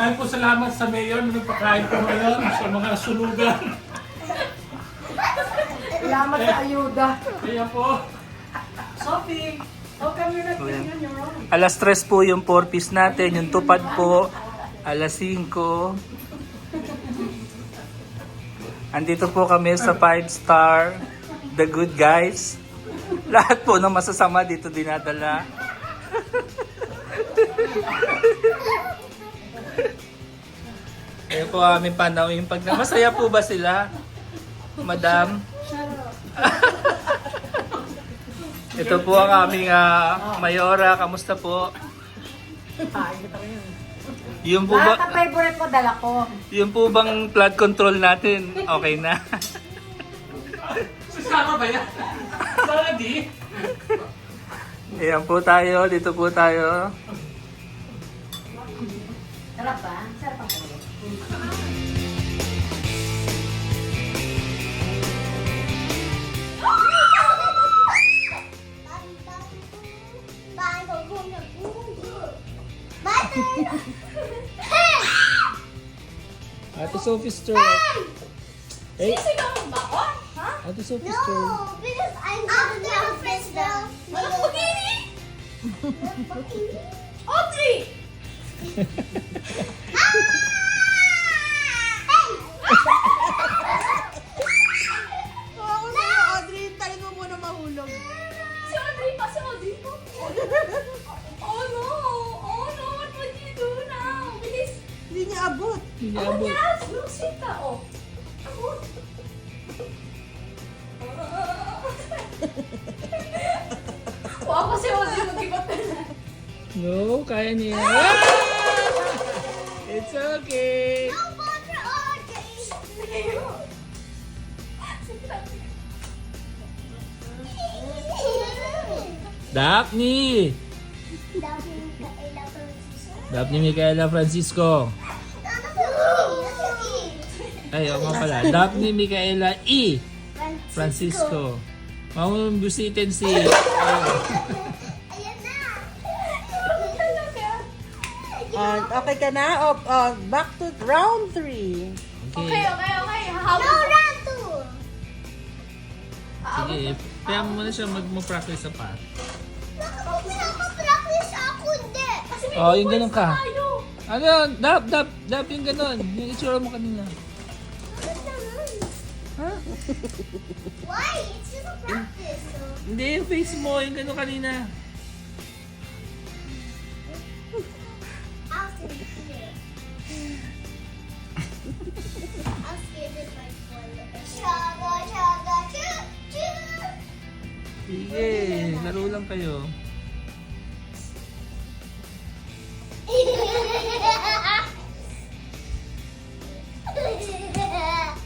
Maraming po salamat sa mayor na nagpakain po ngayon sa mga sulugan. Salamat sa ayuda. Kaya po. Sophie, how come you're not putting on your own? Alas 3 po yung 4-piece natin. Yung tupad po, alas 5. Andito po kami sa 5-star, The Good Guys. Lahat po ng masasama dito dinadala. Ayun po aming panawin pag masaya po ba sila, Madam? Ito po ang aming Mayora. Kamusta po? Yung po Lahat ba, ang favorite ko, dala ko. yung po bang flood control natin? Okay na. Si Sarah ba yan? Sarah di? Ayan po tayo. Dito po tayo. Sarap ba? Sarap ang favorite. Ate Sophie's turn. Hey, Sisigaw mo ba ako? Ha? Ate Sophie's turn. No, because I'm gonna have the Walang pagini! Audrey! Oo, sa'yo, Audrey. Talin mo muna mahulog. Si Audrey pa, si Audrey pa. Oh no! Oh no! What would you do now? Bilis! Hindi niya abot. Oh, yes! Lusin ka, oh. Abot. Wow, kasi Audrey mag-ibat na. No, kaya niya. It's okay. Bother Audrey! Daphne! Daphne Micaela Francisco. Ay, oo nga pala. Daphne Micaela E. Francisco. Mamumbusitin si... Ayan na! Okay ka na? Back to round 3. Okay. Hahawin No, ko. round two! Sige, kaya mo muna siya mag-practice sa pat. Nakapag-practice ako, hindi. Kasi may Oh, yung ganun ka. tayo. Ano yun? Dap yung ganun. Yung itsura mo kanina. Ha? Why? It's just a practice. So. Hindi, yung face mo. Yung ganun kanina. I'll sit here. I'll skip it like one. Chaga, chaga, choo, choo. Sige, laro lang kayo.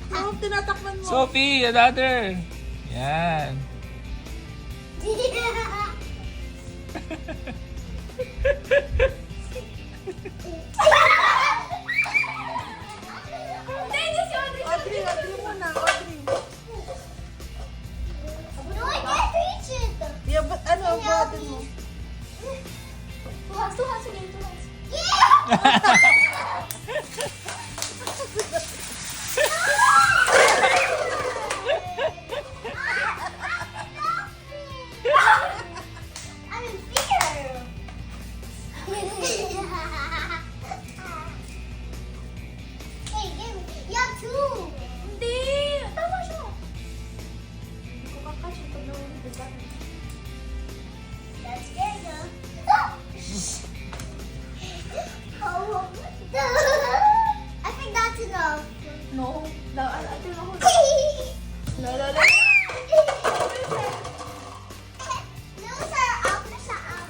Ano tinatakpan mo? Sophie, another. Yan. Hindi, hindi si Audrey. Audrey muna. Audrey. No, I can't reach it. Yeah, but ano, abutin mo? Tuhas, sige, tuhas. I'm in fear. Hey, give me. You have two. Hindi. Tama siya. Hindi ko makakasya pag nahuli ko ba? That's scary, huh? Oh. I think that's enough. No. I don't know. No, no, no. Loser, out na siya, out.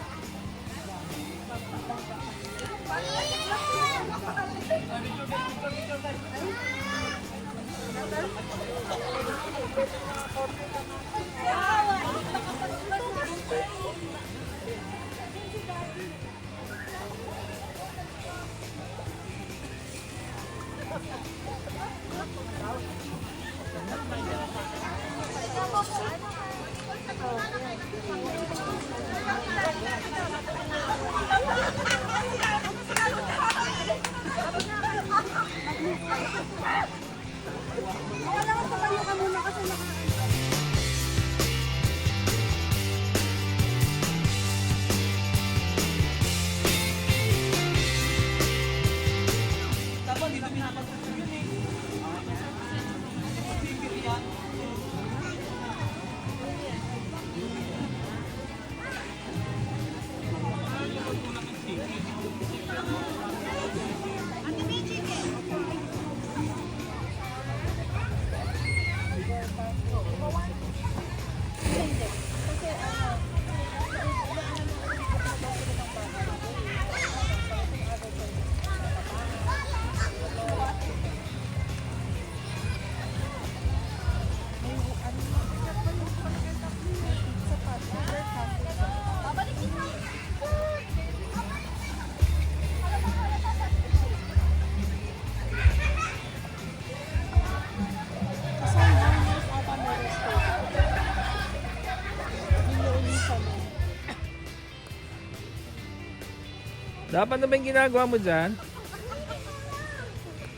Dapat na ba yung ginagawa mo dyan?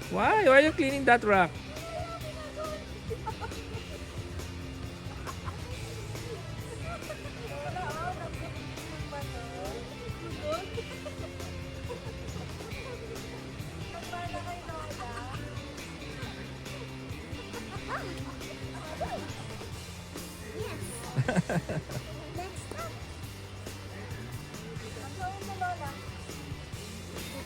Why? Why are you cleaning that rock? Next up. Ang gawin mo, Lola. So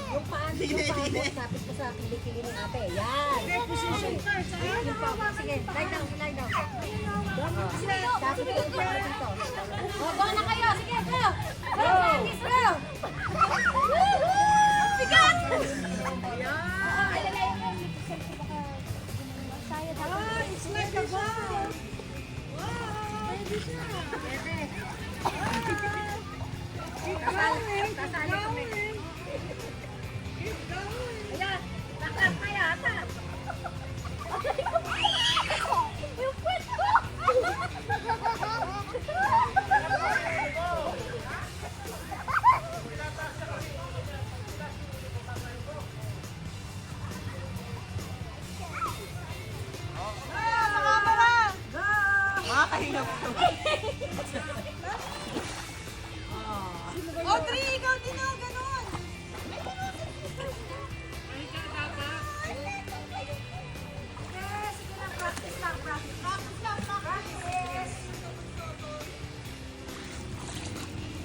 Yung paan mo, sapit mo sa kilikili ni ate. Yan. Position first, ha? Yung paa. Sige, lie down, lie down. Sapit mo yung paa dito. Go na kayo. Sige, go. Go, practice, go. Ang bigat. Alalayan mo. Sayad ako. It's like a ball. Wow. Pwede siya. Pwede. Keep going. Sasali kami. Keep going. Ayan. Taklap kaya, atap. Yung kwet ko. Audrey, ikaw din o, ganon. Sige lang, practice lang, practice. Practice lang, practice.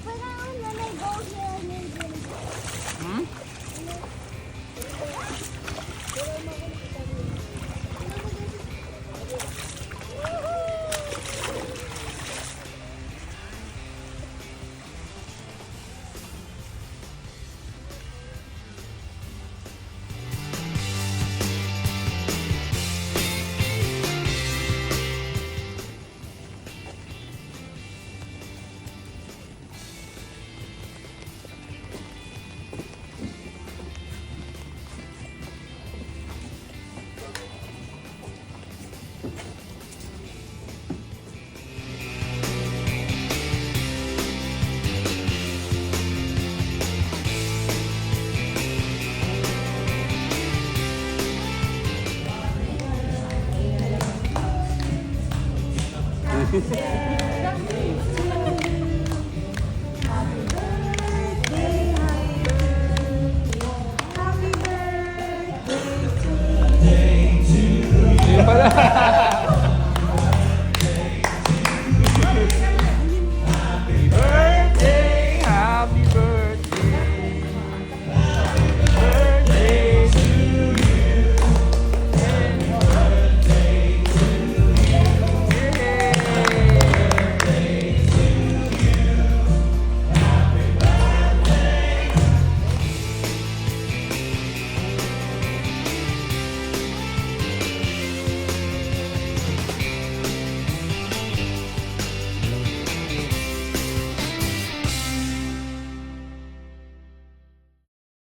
When I go here, Hmm?